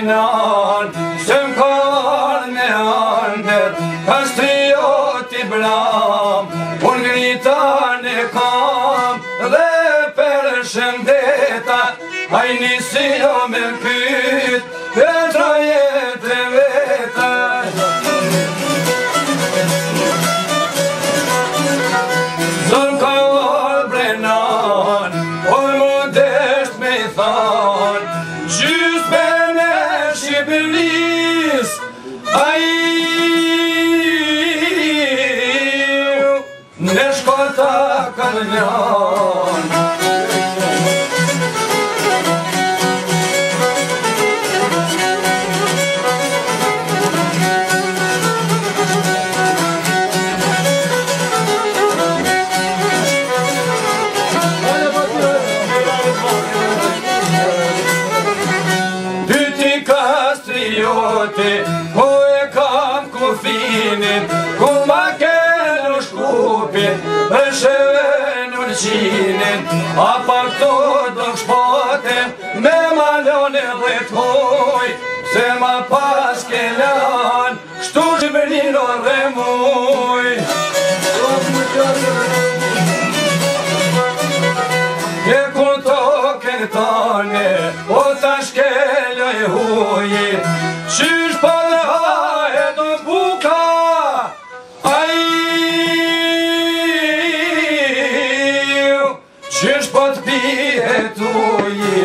brenan, se m'kar me ardet, kastrioti bram, unë grita në kam, dhe për shëndeta, a i nisi jo me pyt, dhe trajet e veta. Zon ka brenan, oj modest me i than, gjys bene Shqipëris, a i në shkota kanë njan. Ku e kam kufinin, ku ma kenu shkupin, e shëven ulqinin, a pa këto do kshpoten, me malon e dhejtoj, se ma pas ke lan, shtu Shqipërino dhe muj. Ke kun token tane, o ta shkeloj huji, qysh për dhe haje do buka, qysh për t'pije t'uji.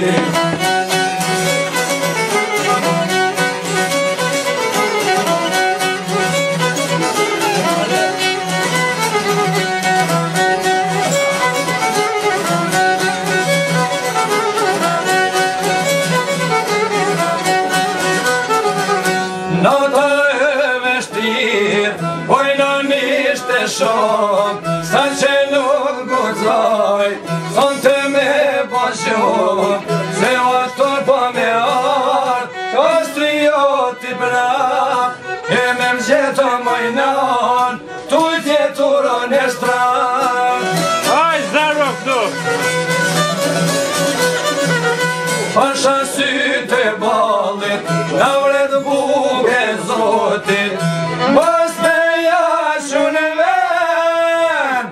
Nata e veshtir, oj në nishte shok, sa që nuk gozaj, son të me bashok, se aktor pa me art, kastrioti brak, e me mgjeto majnan, tu tjeturon e strak. Aj, zero këtu! Pasha sytë e balit, na vret buke zotit, mos me jashun e ven,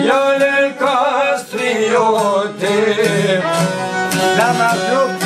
jale kastrioti. Lama këtu!